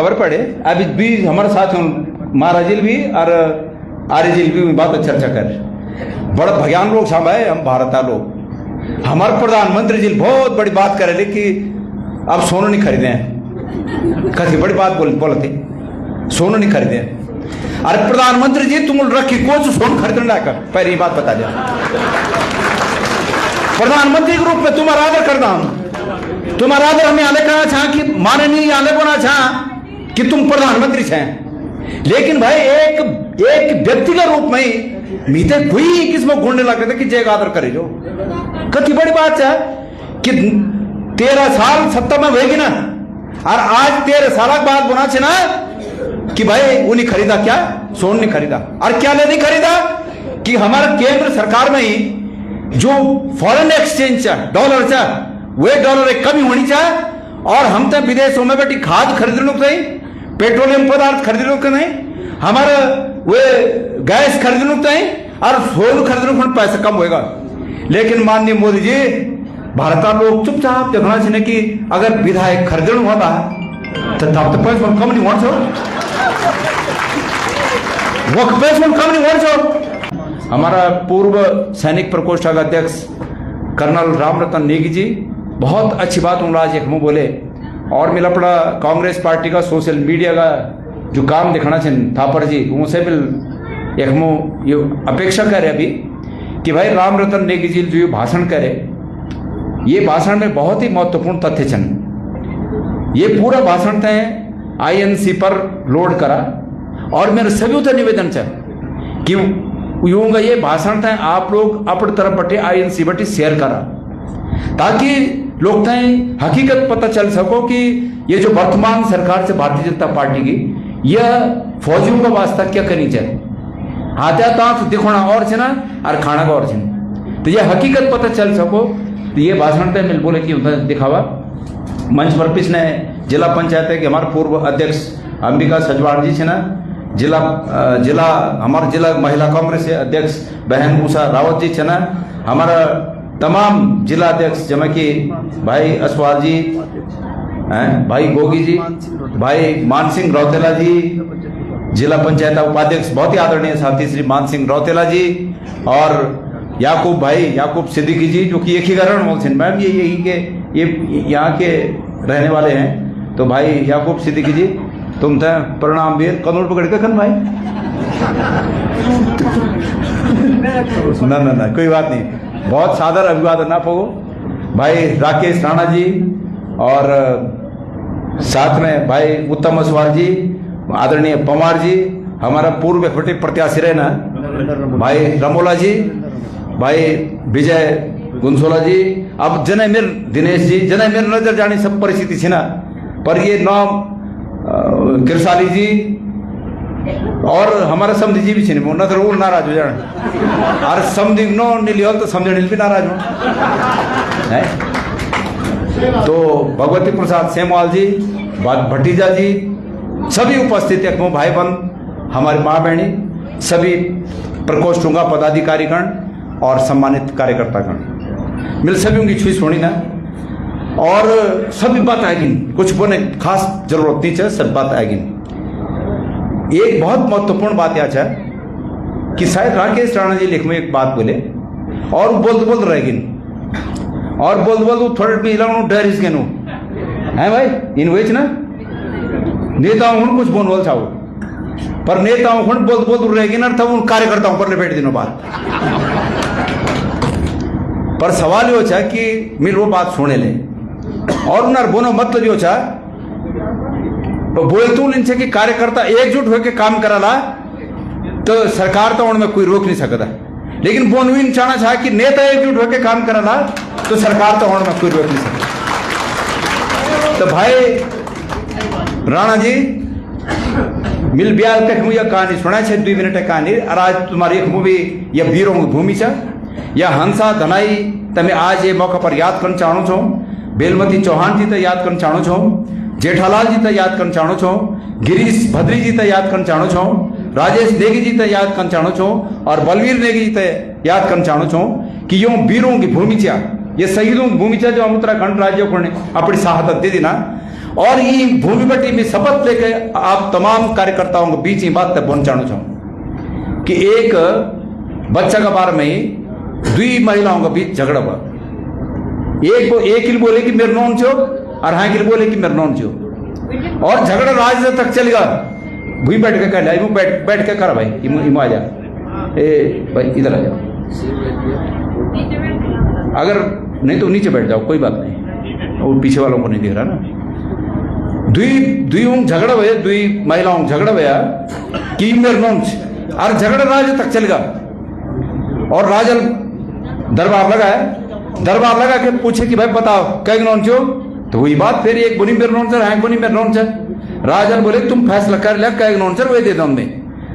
खबर पड़े अभी भी हमारे साथ महाराज भी और आर्य जी भी बात चर्चा कर बड़ा भगवान लोग सामने हम भारत लोग हमारे प्रधानमंत्री जी बहुत बड़ी बात करे कि अब सोना नहीं खरीदे कैसी बड़ी बात बोलते सोना नहीं खरीदे। अरे प्रधानमंत्री जी तुम रखी कौन सा सोना खरीदने लायक पहले बात बता दिया प्रधानमंत्री के रूप में तुम्हारा आदर करना हम तुम्हारा आदर हमें आले करना चाह कि माननीय आले बोना चाह कि तुम प्रधानमंत्री हैं लेकिन भाई एक व्यक्ति के रूप में मीते कोई किसमें घूमने लगे थे कि जय आदर करे जो कति बड़ी बात है कि 13 साल सत्ता में होगी ना और आज 13 साल बाद बोना चाहिए ना कि भाई वो नहीं खरीदा क्या सोन नहीं खरीदा और क्या नहीं खरीदा कि हमारा केंद्र सरकार में ही जो फॉरेन एक्सचेंज डॉलर वे डॉलर एक कमी होनी चाहिए और हम तो विदेशों में बैठी खाद खरीद लो नहीं पेट्रोलियम पदार्थ खरीद लो नहीं हमारा वे गैस खरीद लो नहीं और सोन खरीद लो पैसा कम होगा। लेकिन माननीय मोदी जी भारत लोग चुपचाप देखना चाहिए कि अगर विधायक खरीदना होता तो तब तो पैसा कम नहीं होना वो पैसा कम नहीं होना। हमारा पूर्व सैनिक प्रकोष्ठ का अध्यक्ष कर्नल रामरतन नेगी जी बहुत अच्छी बात आज एक मुँह बोले और मिला पड़ा कांग्रेस पार्टी का सोशल मीडिया का जो काम दिखाना चाहिए थापर जी उनसे भी एक मुँह ये अपेक्षा करे अभी कि भाई रामरतन नेगी जी जो भाषण करे ये भाषण में बहुत ही महत्वपूर्ण तथ्य छन ये पूरा भाषण तय INC पर लोड करा और मेरे सभी उतर निवेदन चाहिए कि यूंगा ये भाषण था आप लोग अपनी तरफ बटे INC बटे शेयर करा ताकि लोग तय हकीकत पता चल सको कि ये जो वर्तमान सरकार से भारतीय जनता पार्टी की यह फौजियों का वास्ता क्या करनी चाहिए हाथ्या तांत दिखोना और छे ना और खाना का और छे तो ये हकीकत पता चल सको तो ये भाषण पे मिल बोले कि दिखावा मंच पर पिछले जिला पंचायत है कि हमारे पूर्व अध्यक्ष अंबिका सजवाण जी छे ना जिला हमारे जिला महिला कांग्रेस के अध्यक्ष बहन उषा रावत जी छे ना हमारा तमाम जिला अध्यक्ष जमा कि भाई असवाल जी भाई गोगी जी भाई मान सिंह रौतेला जी जिला पंचायत उपाध्यक्ष बहुत ही आदरणीय साथी श्री मान सिंह रौतेला जी और याकूब सिद्दीकी जी जो कि एक ही कारण बोलते हैं मैम ये यही के ये यहाँ के रहने वाले हैं तो भाई याकूब सिद्दीकी जी तुम तो प्रणाम वीर कनूर पकड़ के खन भाई ना कोई बात नहीं बहुत सादर अभिवादन ना पगो भाई राकेश राणा जी और साथ में भाई उत्तम असवाल जी आदरणीय पवार जी हमारा पूर्व प्रत्याशी रहे ना भाई रमोला जी भाई विजय गुंसोला जी अब जनमेर दिनेश जी जनमेर नजर जाने सब परिस्थिति थी ना पर ये नाम किरसाली जी और हमारा समझी जी भी छे नजर वो नाराज हो जाए और समझी नो नीलियो तो समझने भी नाराज हो तो भगवती प्रसाद सेमवाल जी भतीजा जी सभी उपस्थित एक भाई बहन हमारी माँ बहनी सभी प्रकोष्ठों का पदाधिकारीगण और सम्मानित कार्यकर्तागण मिल सभी उनकी छुई सोनी ना और सभी बात आएगी कुछ बोने खास जरूरत नहीं है सब बात आएगी। एक बहुत महत्वपूर्ण बात यह है कि शायद राकेश राणा जी लेख में एक बात बोले और बोल रहेगी और बोल थोड़े में इलाऊ डर इस गेनु है भाई इन वेच ना नेताओं को कुछ बोल चाहो पर नेताओं को बोल रहेगी ना तब उन कार्यकर्ताओं पर बैठ दिनों बाद पर सवाल यो था कि मिल वो बात सुने ले और उन बोनो मतलब यो था तो बोलतून इनसे कि कार्यकर्ता एकजुट होकर काम कराला तो सरकार तो उनमें कोई रोक नहीं सकता लेकिन बोनवीन चाहना चाह कि नेता एकजुट होकर काम कराला तो सरकार तो उनमें कोई रोक नहीं सकता। तो भाई राणा जी मिल ब्याल तक मुझे कहानी सुना 2 मिनट कहानी और आज तुम्हारी एक मूवी यह वीरों की भूमि से या हंसा धनाई तमें आज ये मौका पर याद करना चाहूँ छो बेलमती चौहान जी तो याद करना चाहूँ छो जेठालाल जी तो याद करना चाहूँ छो गिरीश भद्री जी तो याद करना चाहूँ छो राजेश नेगी जी तो याद करना चाहूँ छो और बलवीर नेगी जी तो याद करना चाहूँ छो कि यो वीरों की भूमि ये शहीदों की भूमि जो हम उत्तराखंड राज्य को अपनी शहादत दे दी ना और ये भूमि बटी में शपथ लेके आप तमाम कार्यकर्ताओं के बीच ही बात तक पहुंचाना चाहूं कि एक बच्चा का बारे में दुई महिलाओं के बीच झगड़ा हुआ। एक ही बोले कि मेरे नौन छो और हाँ कि बोले कि मेरे नौन छो, और झगड़ा राज तक चल गया। भूई बैठ के कह बैठ के कर भाई इम आ जा, ए भाई इधर आ जाओ, अगर नहीं तो नीचे बैठ जाओ, कोई बात नहीं, वो पीछे वालों को नहीं दिख रहा ना। दुई झगड़ा हुआ, दुई महिलाओं झगड़ा हुआ कि मेरे नौन और झगड़ा राज तक चल गया। और राजन दरबार लगा के पूछे कि भाई बताओ कै नौन छो, तो वही बात फिर एक बोनी मेरे नौन सर है, बोनी मेरे नौन सर। राजन बोले तुम फैसला कर लिया कै नौन सर, वे दे दो में,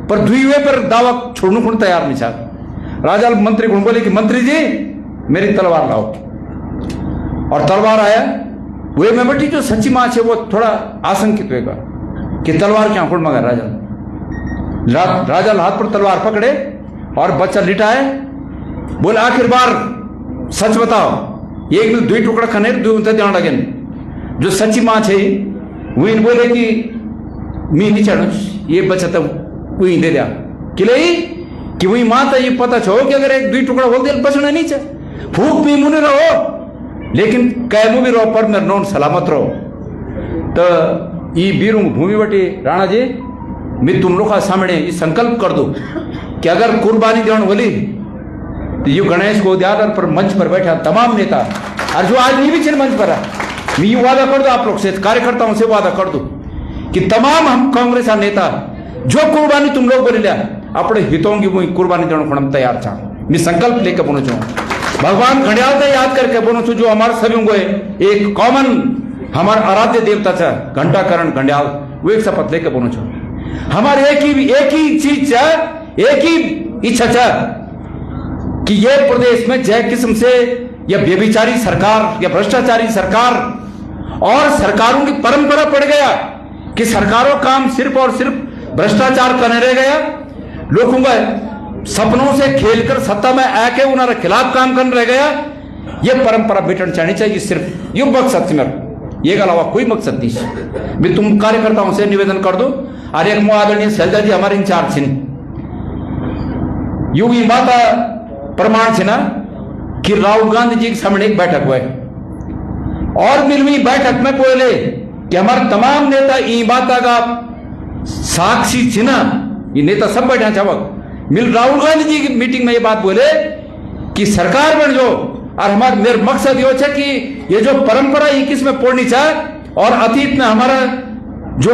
पर दुई वे पर दावा छोड़ने को तैयार नहीं था। राजा मंत्री को बोले कि मंत्री जी मेरी तलवार लाओ, और तलवार आया। वे में बेटी जो सच्ची माँ है वो थोड़ा आशंकित होगा कि तलवार क्या खुड़ मगर राजा हाथ पर तलवार पकड़े और बच्चा लिटाए, बोले आखिर बार सच बताओ, एक दुई टुकड़ा खने ध्यान लगे। जो सच्ची माँ है वही बोले कि मी नहीं चढ़ू, ये बच्चा तो वही दे दिया कि वही माँ तो ये पता छो कि अगर एक दुई टुकड़ा बोल दिया बचना नहीं चाहिए, भूख भी मुने रहो लेकिन कैमू भी रहो, पर मेरे नौन सलामत रहो। तो ये बीरू भूमि बटी राणा जी, मैं तुम लोग का सामने ये संकल्प कर दो कि अगर कुर्बानी देने वाली तो ये गणेश को उद्यादर पर मंच पर बैठा तमाम नेता और जो आज नहीं भी चिन्ह मंच पर है, मैं ये वादा कर दो आप लोग से, कार्यकर्ताओं से वादा कर दो कि तमाम हम कांग्रेस नेता जो कुर्बानी तुम लोग बोले लिया अपने हितों की वही कुर्बानी देने को हम तैयार था। मैं संकल्प लेकर बोलो चाहूँ, भगवान घड़ियाल से याद करके बोलो छू, जो हमारे सभी को एक कॉमन हमारा आराध्य देवता था घंटाकरण घंडियाल, वो एक शपथ लेकर बोलो छू। हमारे एक ही चीज है, एक ही इच्छा है कि ये प्रदेश में जय किस्म से या व्यभिचारी सरकार या भ्रष्टाचारी सरकार और सरकारों की परंपरा पड़ गया कि सरकारों काम सिर्फ और सिर्फ भ्रष्टाचार करने रह गया, लोगों का सपनों से खेलकर सत्ता में आके उन्होंने खिलाफ काम करने रह गया। ये परंपरा मिटनी चाहिए चाहिए, सिर्फ ये मकसद से मेरा, ये अलावा कोई मकसद नहीं। भी तुम कार्यकर्ताओं से निवेदन कर दो, और एक आदरणीय शैलजा जी हमारे इंचार्ज छिन, यू ये बात प्रमाण छे ना कि राहुल गांधी जी के सामने एक बैठक हुई और मिलवी बैठक में बोले कि हमारे तमाम नेता ई बात का साक्षी छे ना, ये नेता सब बैठा चावक मिल राहुल गांधी जी की मीटिंग में ये बात बोले कि सरकार बन जो, और हमारा मेरा मकसद ये है कि ये जो परंपरा 21 में पढ़नी चाहिए, और अतीत में हमारा जो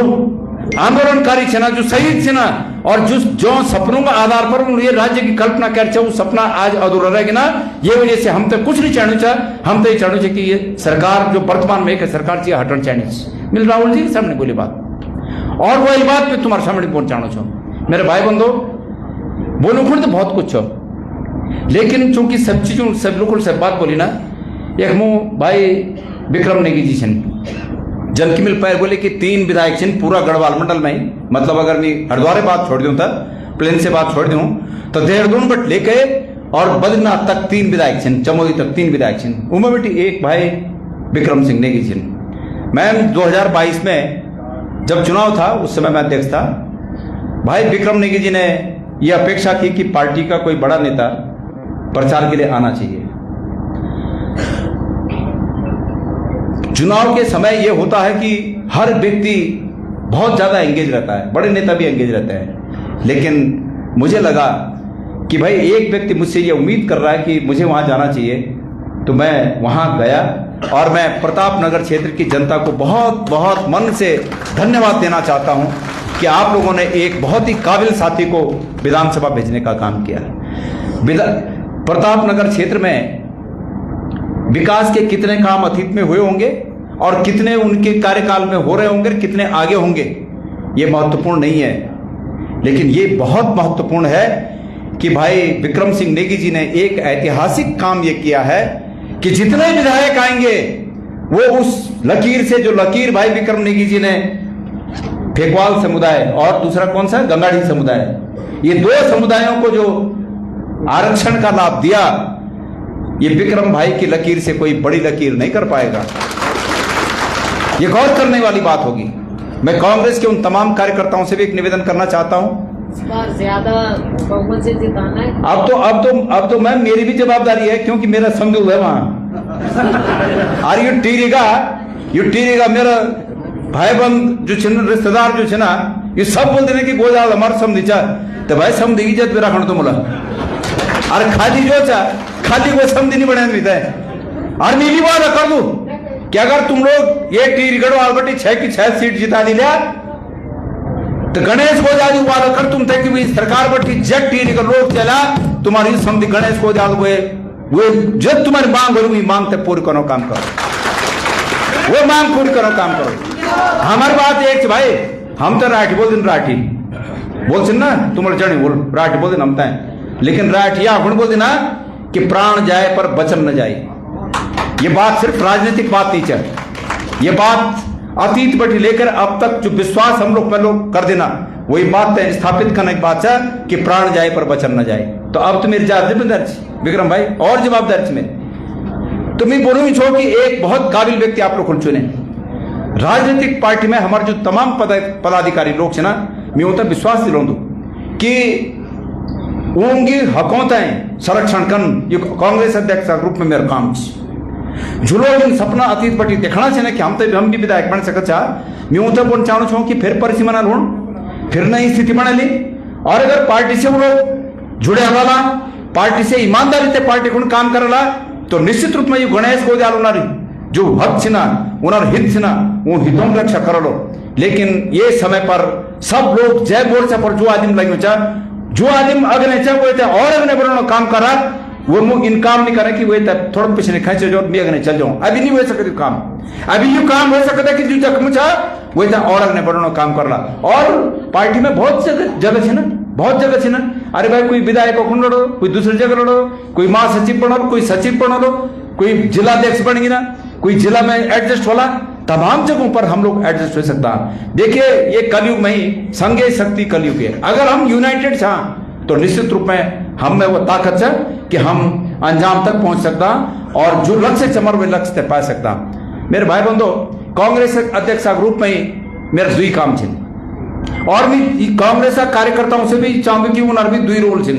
आंदोलनकारी छे ना, जो शहीद छे ना, और जो सपनों का आधार पर ये राज्य की कल्पना कर वो सपना आज अधूरा रहेगा ना। ये वजह से हम तो कुछ नहीं चाहना चाह, हम तो ये चाहना चाहिए कि ये सरकार जो वर्तमान में एक सरकार चाहिए हटना चाहिए। मिल राहुल जी के सामने बोली बात, और वही बात मैं तुम्हारे सामने पहुंचाना चाहूँ। मेरे भाई बंधु बोलो खुद तो बहुत कुछ हो, लेकिन चूंकि सब चीजों सब लोगों से बात बोली ना, एक मुँह भाई विक्रम नेगी जी छन जन की मिल पैर बोले कि 3 विधायक छिन पूरा गढ़वाल मंडल में ही, मतलब अगर मैं हरिद्वार बात छोड़ दूं, प्लेन से बात छोड़ दूं तो देहरादून बट लेके और बद्रीनाथ तक 3 विधायक छिन, चमोली तक 3 विधायक छिन, उनमें बेटी एक भाई विक्रम सिंह नेगी छिन। मैं 2022 में जब चुनाव था उस समय मैं अध्यक्ष था, भाई विक्रम नेगी जी ने यह अपेक्षा की कि पार्टी का कोई बड़ा नेता प्रचार के लिए आना चाहिए। चुनाव के समय यह होता है कि हर व्यक्ति बहुत ज्यादा एंगेज रहता है, बड़े नेता भी एंगेज रहते हैं, लेकिन मुझे लगा कि भाई एक व्यक्ति मुझसे यह उम्मीद कर रहा है कि मुझे वहां जाना चाहिए, तो मैं वहां गया और मैं प्रताप नगर क्षेत्र की जनता को बहुत बहुत मन से धन्यवाद देना चाहता हूं कि आप लोगों ने एक बहुत ही काबिल साथी को विधानसभा भेजने का काम किया है। प्रताप नगर क्षेत्र में विकास के कितने काम अतीत में हुए होंगे और कितने उनके कार्यकाल में हो रहे होंगे, कितने आगे होंगे, ये महत्वपूर्ण नहीं है, लेकिन ये बहुत महत्वपूर्ण है कि भाई विक्रम सिंह नेगी जी ने एक ऐतिहासिक काम ये किया है कि जितने विधायक आएंगे वो उस लकीर से, जो लकीर भाई विक्रम नेगी जी ने फेकवाल समुदाय और दूसरा कौन सा गंगाड़ी समुदाय, ये 2 समुदायों को जो आरक्षण का लाभ दिया, ये विक्रम भाई की लकीर से कोई बड़ी लकीर नहीं कर पाएगा। ये गौर करने वाली बात होगी। मैं कांग्रेस के उन तमाम कार्यकर्ताओं से भी एक निवेदन करना चाहता हूं, इस बार ज्यादा बहुमत से जिताना है। अब तो मैम मेरी भी जवाबदारी है, क्योंकि मेरा समझू है वहां। और ये टीरेगा मेरा भाई बंद जो छिन रिश्तेदार जो छिना ये सब बोल देने की गोजाल हमारे समझी चा तो भाई समझी इज्जत भी रखना तुमला। और खाली जो चा खाली वो समझी नहीं बने मिलता है। और नीली वादा कर दू कि अगर तुम लोग ये टीरगढ़ वालबटी 6 की 6 सीट जिता दी लिया तो गणेश गोजाल वादा कर तुम थे कि सरकार बटी जग टीरगढ़ लोग चला तुम्हारी समझी गणेश गोजाल वो जब तुम्हारी मांग हो मांग तक पूरी करो काम करो, वो मांग पूरी करो काम करो। हमारी बात एक भाई हम तो राठी बोल दिन राठी बोल ना तुम्हारे जड़ी बोल राठी बोल दिन हम तय, लेकिन राठिया गुण बोल देना कि प्राण जाए पर वचन न जाए। ये बात सिर्फ राजनीतिक बात नहीं चल, ये बात अतीत बटी लेकर अब तक जो विश्वास हम लोग कर देना वही बात स्थापित करने की बात है कि प्राण जाए पर वचन न जाए। तो अब तो मेरी जिम्मेदारी विक्रम भाई और जवाबदारी में तो मैं बोलूंगी छोड़ कि एक बहुत काबिल व्यक्ति आप लोग चुने राजनीतिक पार्टी में हमारे जो तमाम पदाधिकारी लोग है ना मैं उतना विश्वास दिलाऊं कि उनकी हकोताएं संरक्षण कर कांग्रेस अध्यक्ष के रूप में मेरा काम जो लोग इन सपना अतीत बटी देखना चाहिए कि हम भी विधायक बन सकते मैं उतना बोलना चाहूँ छूँ कि फिर परिसीमा ना लूण फिर नई स्थिति बना ली। और अगर पार्टी से वो लोग जुड़े वाला पार्टी से ईमानदारी से पार्टी को काम करेला तो निश्चित रूप में ये गणेश गोजाल उनारी जो हक छिना उनार हित छिना वो हितों की रक्षा कर लो। लेकिन ये समय पर सब लोग जय बोल से पर जो आदमी लगे जो आदमी अगने चाहे वो और अगने बढ़ाना काम करा वो मुझ इन काम नहीं करे कि वो थोड़ा पिछले खींचे जो मैं अगने चल जाऊं। अभी नहीं हो सकती काम, अभी ये काम हो सकता है कि जो जख्म चाह वो और अगने बढ़ाना काम कर रहा। और पार्टी में बहुत जगह है ना, बहुत जगह है ना। अरे भाई कोई विधायक को लड़ो, कोई दूसरी जगह लड़ो, कोई महासचिव बना लो, कोई सचिव बना लो, कोई जिलाध्यक्ष बनेगी ना, कोई जिला में एडजस्ट होला, तमाम जगहों पर हम लोग एडजस्ट हो सकता है। देखिए ये कलयुग में ही संघे शक्ति कलयुग है। अगर हम यूनाइटेड छा तो निश्चित रूप में हम में वो ताकत है कि हम अंजाम तक पहुंच सकता और जो लक्ष्य चमर वे लक्ष्य तक पा सकता। मेरे भाई बंधो कांग्रेस अध्यक्ष के रूप में ही मेरा दुई काम छे और मैं कांग्रेस कार्यकर्ताओं से भी चाहूंगी कि उन्हें भी दुई रोल छे।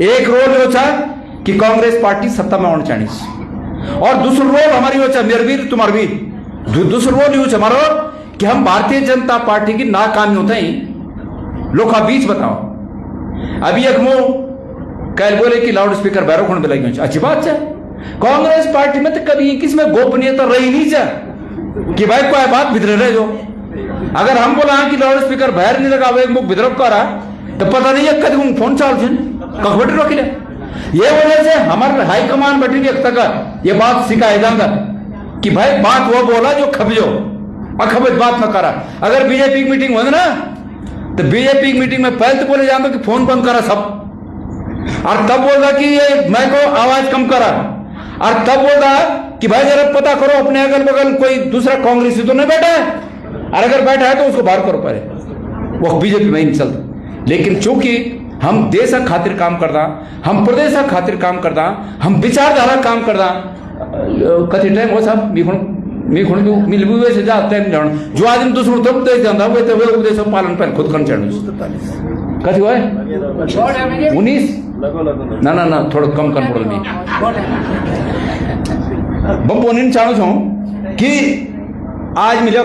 एक रोल यो छा कि कांग्रेस पार्टी सत्ता में आना चाहिए और दूसरा रोल हमारी यो छा मेरे भी तुम्हारे भी दूसरा रोल यो छा हमारा कि हम भारतीय जनता पार्टी की नाकामी होते ही लोग बीच बताओ। अभी एक मुंह कल बोले कि लाउड स्पीकर बैरो खोण लगी अच्छी बात है। कांग्रेस पार्टी में तो कभी किसमें गोपनीयता रही नहीं है कि भाई कोई बात भितर रहे जो अगर हम बोला कि लाउड स्पीकर बाहर नहीं लगा एक मुख विद्रोह करा तो पता नहीं है कद फोन चाल कखबटी रोक लिया। ये वजह से हमारे हाईकमान बैठी व्यक्त तक ये बात सिखाया जाएगा कि भाई बात वो बोला जो खबजो अखबज बात न करा। अगर बीजेपी की मीटिंग हो ना तो बीजेपी की मीटिंग में पहले तो बोले जाता कि फोन बंद करा सब और तब बोल रहा कि ये मैं को आवाज कम करा और तब बोल रहा कि भाई जरा पता करो अपने अगल बगल कोई दूसरा कांग्रेसी तो नहीं बैठा है और अगर बैठा है तो उसको बाहर करो पहले। वो बीजेपी में ही नहीं चलता। लेकिन चूंकि हम देश खातिर काम करदा, हम प्रदेश खातिर काम करदा, हम विचारधारा काम करदा कति टाइम हो साहब मिल से जा टाइम जान जो आदमी दूसरों तब दे जाता वो तो वे उपदेश पालन पर खुद कर चढ़ कति हुआ 19 ना थोड़ा कम कर पड़ल में बम बोनिन चाहूँ कि आज मिलो